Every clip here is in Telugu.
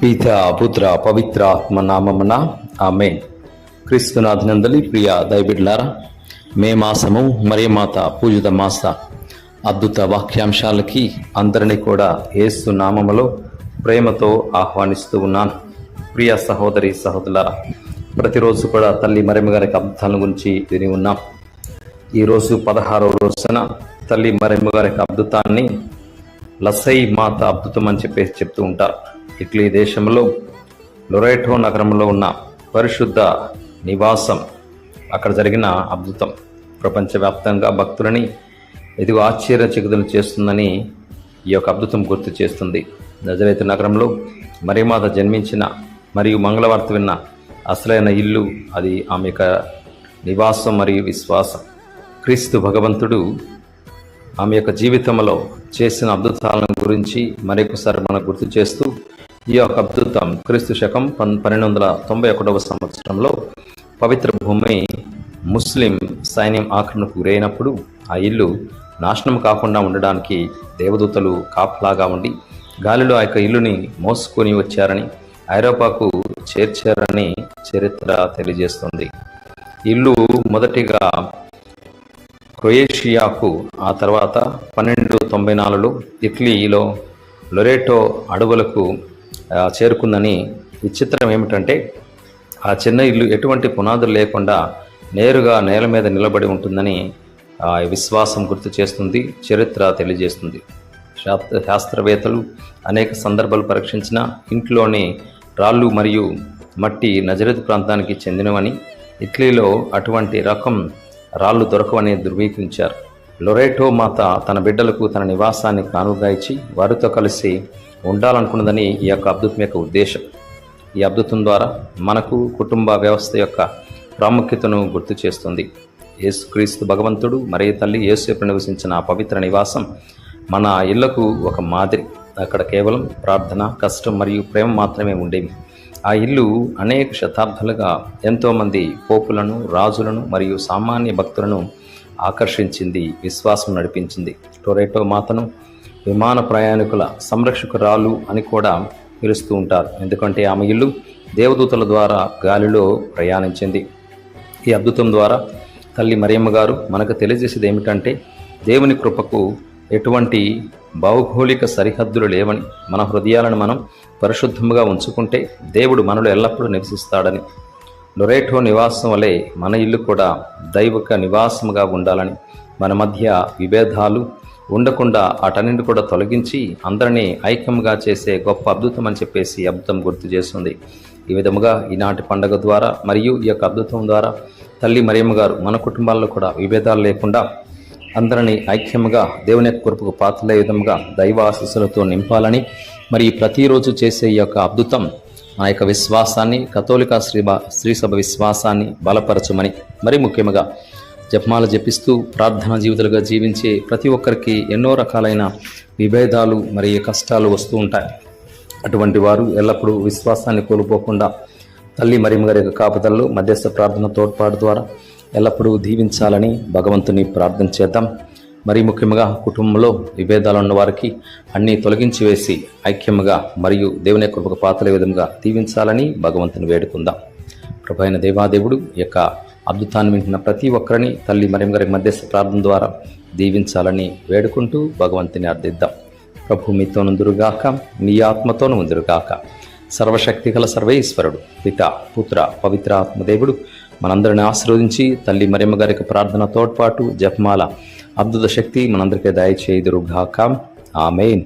పిత పుత్ర పవిత్రాత్మ నామమున ఆమేన్. క్రీస్తునాథనందలి ప్రియ దైవబిడ్డలారా, మే మాసము మరియమాత పూజిత మాస అద్భుత వాక్యాంశాలకి అందరినీ కూడా యేసు నామములో ప్రేమతో ఆహ్వానిస్తూ ఉన్నాను. ప్రియ సహోదరి సహోదరులారా, ప్రతిరోజు కూడా తల్లి మరియమ్మ గారి అద్భుతాల గురించి విని ఉన్నాం. ఈరోజు 16వ రోజున తల్లి మరియమ్మ గారి అద్భుతాన్ని లసై మాత అద్భుతం అని చెప్పేసి చెప్తూ ఉంటారు. ఇటలీ దేశంలో లొరేటో నగరంలో ఉన్న పరిశుద్ధ నివాసం అక్కడ జరిగిన అద్భుతం ప్రపంచవ్యాప్తంగా భక్తులని ఎదుగు ఆశ్చర్యచకితులు చేస్తుందని ఈ యొక్క అద్భుతం గుర్తు చేస్తుంది. నజరేతు నగరంలో మరియమాత జన్మించిన మరియు మంగళవార్త విన్న అసలైన ఇల్లు అది ఆమె యొక్క నివాసం మరియు విశ్వాసం. క్రీస్తు భగవంతుడు ఆమె యొక్క జీవితంలో చేసిన అద్భుతాలను గురించి మరొకసారి మనకు గుర్తు చేస్తూ, ఈ యొక్క అద్భుతం క్రీస్తు శకం 1291వ సంవత్సరంలో పవిత్ర భూమి ముస్లిం సైన్యం ఆక్రమణకు గురైనప్పుడు ఆ ఇల్లు నాశనం కాకుండా ఉండడానికి దేవదూతలు కాపలాగా ఉండి గాలిలో ఆ యొక్క ఇల్లుని మోసుకొని వచ్చారని, ఐరోపాకు చేర్చారని చరిత్ర తెలియజేస్తుంది. ఇల్లు మొదటిగా క్రొయేషియాకు, ఆ తర్వాత 1294లో ఇటలీలో లొరేటో అడవులకు చేరుకుందని. విచిత్రం ఏమిటంటే ఆ చిన్న ఇల్లు ఎటువంటి పునాదులు లేకుండా నేరుగా నేల మీద నిలబడి ఉంటుందని విశ్వాసం గుర్తు చేస్తుంది, చరిత్ర తెలియజేస్తుంది. శాస్త్రవేత్తలు అనేక సందర్భాలు పరీక్షించిన ఇంట్లోని రాళ్ళు మరియు మట్టి నజరేతు ప్రాంతానికి చెందినవని, ఇటలీలో అటువంటి రకం రాళ్ళు దొరకవని ధృవీకరించారు. లొరేటో మాత తన బిడ్డలకు తన నివాసాన్ని కానుగా ఇచ్చి వారితో కలిసి ఉండాలనుకున్నదని ఈ యొక్క అద్భుతం యొక్క ఉద్దేశం. ఈ అద్భుతం ద్వారా మనకు కుటుంబ వ్యవస్థ యొక్క ప్రాముఖ్యతను గుర్తు చేస్తుంది. యేసుక్రీస్తు భగవంతుడు మరియు తల్లి యేసు నివసించిన ఆ పవిత్ర నివాసం మన ఇళ్లకు ఒక మాదిరి. అక్కడ కేవలం ప్రార్థన, కష్టం మరియు ప్రేమ మాత్రమే ఉండేవి. ఆ ఇల్లు అనేక శతాబ్దాలుగా ఎంతోమంది పోపులను, రాజులను మరియు సామాన్య భక్తులను ఆకర్షించింది, విశ్వాసం నడిపించింది. లొరేటో మాతను విమాన ప్రయాణికుల సంరక్షకురాలు అని కూడా పిలుస్తూ ఉంటారు, ఎందుకంటే ఆమె ఇల్లు దేవదూతల ద్వారా గాలిలో ప్రయాణించింది. ఈ అద్భుతం ద్వారా తల్లి మరియమ్మ గారు మనకు తెలియజేసేది ఏమిటంటే, దేవుని కృపకు ఎటువంటి భౌగోళిక సరిహద్దులు లేవని, మన హృదయాలను మనం పరిశుద్ధముగా ఉంచుకుంటే దేవుడు మనలో ఎల్లప్పుడూ నివసిస్తాడని, లొరేటో నివాసం వలె మన ఇల్లు కూడా దైవిక నివాసముగా ఉండాలని, మన మధ్య విభేదాలు ఉండకుండా అటన్నింటి కూడా తొలగించి అందరినీ ఐక్యంగా చేసే గొప్ప అద్భుతం అని చెప్పేసి అద్భుతం గుర్తు చేస్తుంది. ఈ విధముగా ఈనాటి పండుగ ద్వారా మరియు ఈ యొక్క అద్భుతం ద్వారా తల్లి మరియమ్మ గారు మన కుటుంబాల్లో కూడా విభేదాలు లేకుండా అందరినీ ఐక్యంగా దేవుని యొక్క కృపకు పాత్రలే విధముగా దైవ ఆశీస్సులతో నింపాలని, మరి ప్రతిరోజు చేసే ఈ యొక్క అద్భుతం మన యొక్క విశ్వాసాన్ని, కథోలిక శ్రీసభ విశ్వాసాన్ని బలపరచమని, మరి ముఖ్యంగా జపమాల జపిస్తూ ప్రార్థనా జీవితాలుగా జీవించే ప్రతి ఒక్కరికి ఎన్నో రకాలైన విభేదాలు మరి కష్టాలు వస్తూ ఉంటాయి. అటువంటి వారు ఎల్లప్పుడూ విశ్వాసాన్ని కోల్పోకుండా తల్లి మరియమ్మ గారి యొక్క కాపుదల్లో మధ్యస్థ ప్రార్థన తోడ్పాటు ద్వారా ఎల్లప్పుడూ దీవించాలని భగవంతుని ప్రార్థన చేద్దాం. మరి ముఖ్యంగా కుటుంబంలో విభేదాలు ఉన్న వారికి అన్నీ తొలగించి వేసి ఐక్యముగా మరియు దేవుని కృపకు పాత్రలే విధంగా దీవించాలని భగవంతుని వేడుకుందాం. ప్రభు అయిన దేవాదేవుడు యొక్క అద్భుతాన్ని వింటున్న ప్రతి ఒక్కరిని తల్లి మరియమ్మ గారి మధ్యస్థ ప్రార్థన ద్వారా దీవించాలని వేడుకుంటూ భగవంతుని అర్థిద్దాం. ప్రభు మీతో నుందురుగాక, మీ ఆత్మతోను ఉందురుగాక. సర్వశక్తిగల సర్వేశ్వరుడు పిత పుత్ర పవిత్ర ఆత్మదేవుడు మనందరిని ఆశీర్వదించి తల్లి మరియమ్మ గారి ప్రార్థన తోడ్పాటు జపమాల అద్భుత శక్తి మనందరికీ దయచేయుదురుగాక. Amen.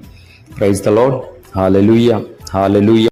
Praise the Lord. Hallelujah, hallelujah.